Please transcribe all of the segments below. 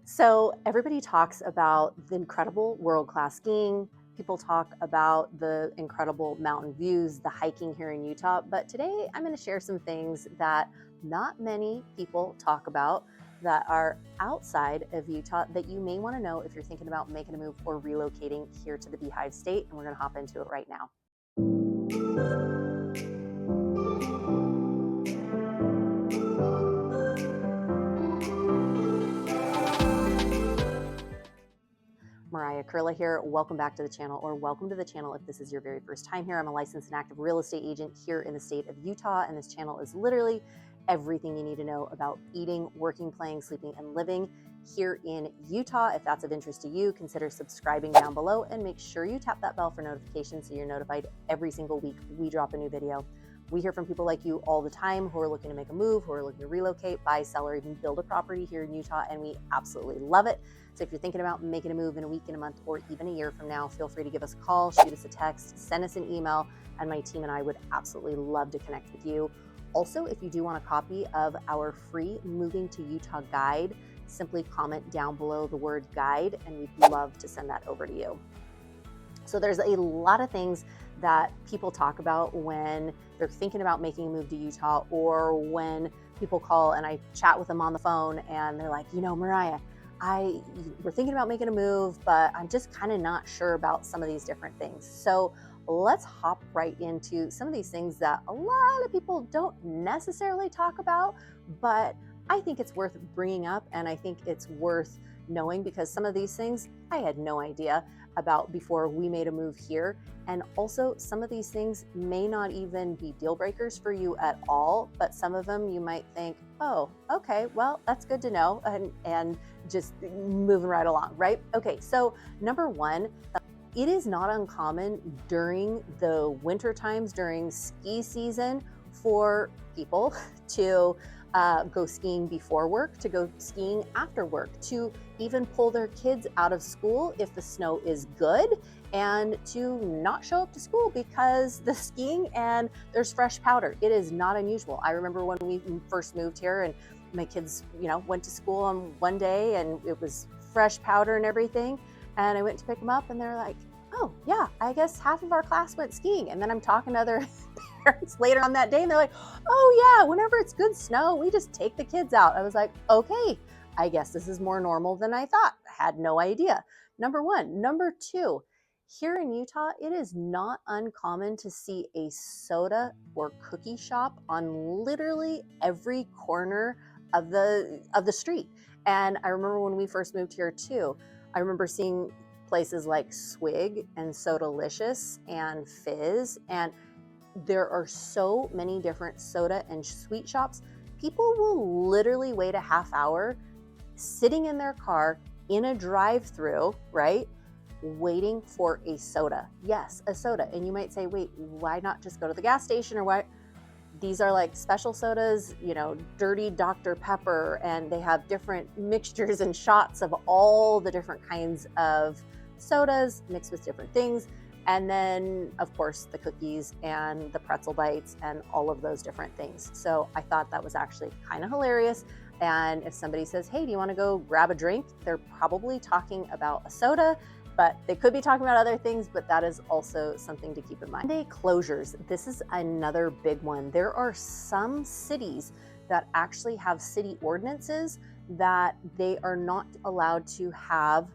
So everybody talks about the incredible world-class skiing. People talk about the incredible mountain views, the hiking here in Utah. But today I'm going to share some things that not many people talk about that are outside of Utah that you may want to know if you're thinking about making a move or relocating here to the Beehive State. And we're going to hop into it right now. Mariah Koehle here. Welcome back to the channel, or welcome to the channel if this is your very first time here. I'm a licensed and active real estate agent here in the state of Utah, and this channel is literally everything you need to know about eating, working, playing, sleeping, and living here in Utah. If that's of interest to you, consider subscribing down below and make sure you tap that bell for notifications so you're notified every single week we drop a new video. We hear from people like you all the time who are looking to make a move, who are looking to relocate, buy, sell, or even build a property here in Utah, and we absolutely love it. So if you're thinking about making a move in a week, in a month, or even a year from now, feel free to give us a call, shoot us a text, send us an email, and my team and I would absolutely love to connect with you. Also, if you do want a copy of our free Moving to Utah guide, simply comment down below the word guide, and we'd love to send that over to you. So there's a lot of things that people talk about when they're thinking about making a move to Utah, or when people call and I chat with them on the phone and they're like, Mariah, we're thinking about making a move, but I'm just kind of not sure about some of these different things. So let's hop right into some of these things that a lot of people don't necessarily talk about, but I think it's worth bringing up, and I think it's worth knowing, because some of these things I had no idea about before we made a move here. And also, some of these things may not even be deal breakers for you at all, but some of them you might think, oh, okay, well, that's good to know, and just moving right along, right? Okay, so number one, it is not uncommon during the winter times, during ski season, for people to go skiing before work, to go skiing after work, to even pull their kids out of school if the snow is good, and to not show up to school because the skiing and there's fresh powder. It is not unusual. I remember when we first moved here and my kids, went to school on one day and it was fresh powder and everything. And I went to pick them up and they're like, oh yeah, I guess half of our class went skiing. And then I'm talking to other parents later on that day and they're like, oh yeah, whenever it's good snow, we just take the kids out. I was like, okay, I guess this is more normal than I thought. I had no idea. Number one. Number two, here in Utah, it is not uncommon to see a soda or cookie shop on literally every corner of the street. And I remember when we first moved here too, I remember seeing places like Swig and Sodalicious and Fizz, and there are so many different soda and sweet shops. People will literally wait a half hour sitting in their car in a drive-through, right, waiting for a soda. Yes, a soda. And you might say, wait, why not just go to the gas station? Or why? These are like special sodas, dirty Dr. Pepper, and they have different mixtures and shots of all the different kinds of sodas mixed with different things. And then, of course, the cookies and the pretzel bites and all of those different things. So I thought that was actually kind of hilarious. And if somebody says, hey, do you want to go grab a drink? They're probably talking about a soda, but they could be talking about other things, but that is also something to keep in mind. Sunday closures. This is another big one. There are some cities that actually have city ordinances that they are not allowed to have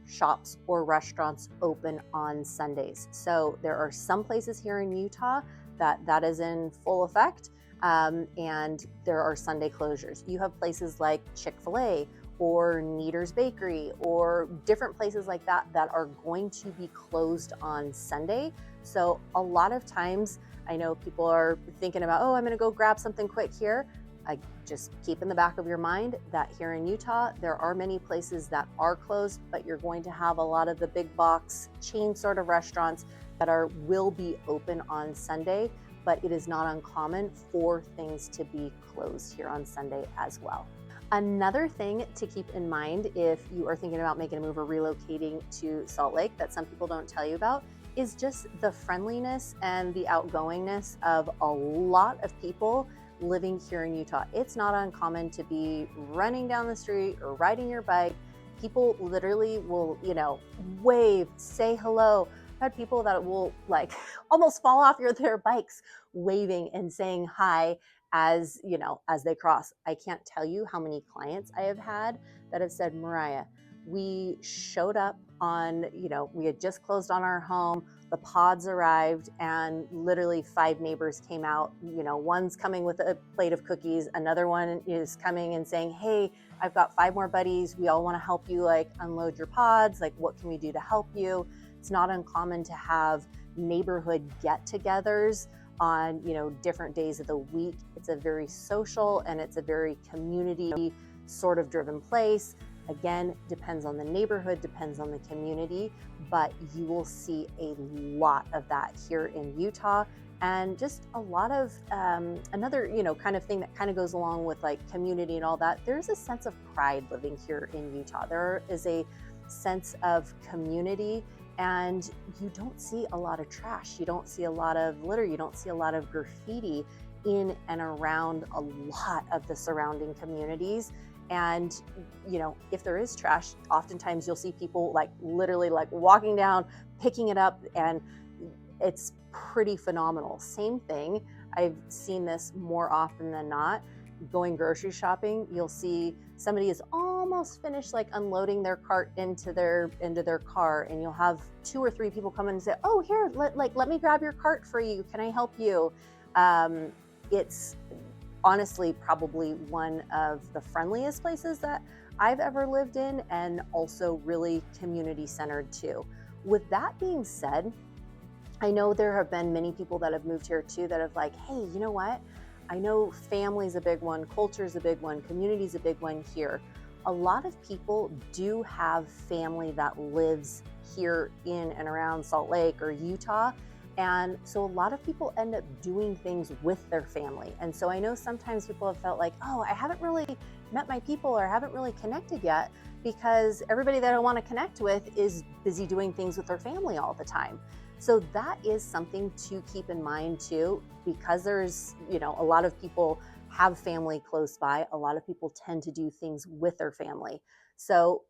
shops or restaurants open on Sundays. So there are some places here in Utah that is in full effect, and there are Sunday closures. You have places like Chick-fil-A or Neater's Bakery or different places like that that are going to be closed on Sunday. So a lot of times I know people are thinking about, oh, I'm going to go grab something quick here. I just keep in the back of your mind that here in Utah, there are many places that are closed, but you're going to have a lot of the big box chain sort of restaurants that will be open on Sunday, but it is not uncommon for things to be closed here on Sunday as well. Another thing to keep in mind if you are thinking about making a move or relocating to Salt Lake that some people don't tell you about is just the friendliness and the outgoingness of a lot of people living here in Utah. It's not uncommon to be running down the street or riding your bike People literally will, wave, say hello. I've had people that will like almost fall off their bikes waving and saying hi as, as they cross. I can't tell you how many clients I have had that have said, Mariah, we showed up on, we had just closed on our home, the pods arrived, and literally 5 neighbors came out. One's coming with a plate of cookies, another one is coming and saying, hey, I've got 5 more buddies, we all want to help you like unload your pods, like what can we do to help you? It's not uncommon to have neighborhood get-togethers on different days of the week. It's a very social and it's a very community sort of driven place. Again, depends on the neighborhood, depends on the community, but you will see a lot of that here in Utah. And just a lot of another, kind of thing that kind of goes along with like community and all that. There's a sense of pride living here in Utah. There is a sense of community, and you don't see a lot of trash. You don't see a lot of litter. You don't see a lot of graffiti in and around a lot of the surrounding communities. And, if there is trash, oftentimes you'll see people like literally like walking down, picking it up, and it's pretty phenomenal. Same thing. I've seen this more often than not. Going grocery shopping, you'll see somebody is almost finished like unloading their cart into their car, and you'll have 2 or 3 people come in and say, oh, here, let me grab your cart for you. Can I help you? It's honestly probably one of the friendliest places that I've ever lived in, and also really community centered too. With that being said, I know there have been many people that have moved here too that have like, hey, you know what? I know family's a big one, culture's a big one, community's a big one here. A lot of people do have family that lives here in and around Salt Lake or Utah. And so a lot of people end up doing things with their family. And so I know sometimes people have felt like, oh, I haven't really met my people or haven't really connected yet because everybody that I want to connect with is busy doing things with their family all the time. So that is something to keep in mind too, because there's, a lot of people have family close by. A lot of people tend to do things with their family. So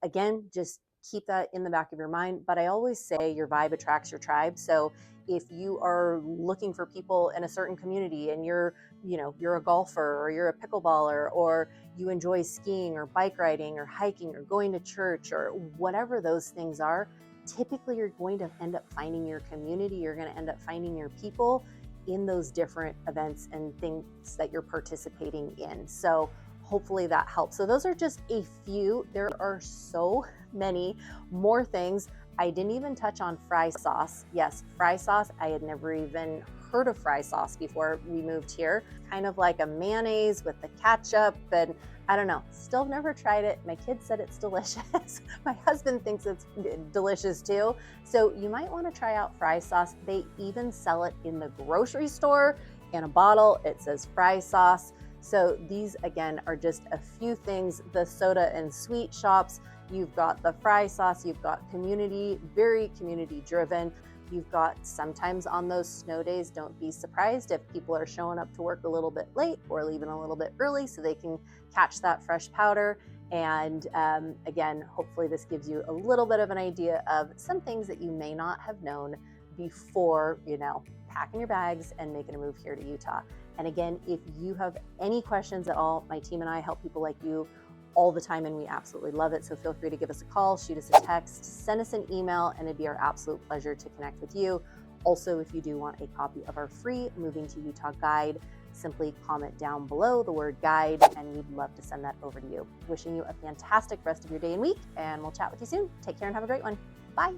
again, just keep that in the back of your mind. But I always say your vibe attracts your tribe. So if you are looking for people in a certain community and you're a golfer or you're a pickleballer or you enjoy skiing or bike riding or hiking or going to church or whatever those things are, typically you're going to end up finding your community. You're going to end up finding your people in those different events and things that you're participating in. So hopefully that helps. So those are just a few. There are so many more things. I didn't even touch on fry sauce. Yes, fry sauce. I had never even heard of fry sauce before we moved here. Kind of like a mayonnaise with the ketchup, and I don't know, still never tried it. My kids said it's delicious. My husband thinks it's delicious too. So you might want to try out fry sauce. They even sell it in the grocery store in a bottle. It says fry sauce. So these again are just a few things. The soda and sweet shops, you've got the fry sauce, you've got community, very community driven. You've got sometimes on those snow days, don't be surprised if people are showing up to work a little bit late or leaving a little bit early so they can catch that fresh powder. And again, hopefully this gives you a little bit of an idea of some things that you may not have known before, packing your bags and making a move here to Utah. And again, if you have any questions at all, my team and I help people like you all the time, and we absolutely love it. So feel free to give us a call, shoot us a text, send us an email, and it'd be our absolute pleasure to connect with you. Also, if you do want a copy of our free Moving to Utah guide, simply comment down below the word guide, and we'd love to send that over to you. Wishing you a fantastic rest of your day and week, and we'll chat with you soon. Take care and have a great one. Bye.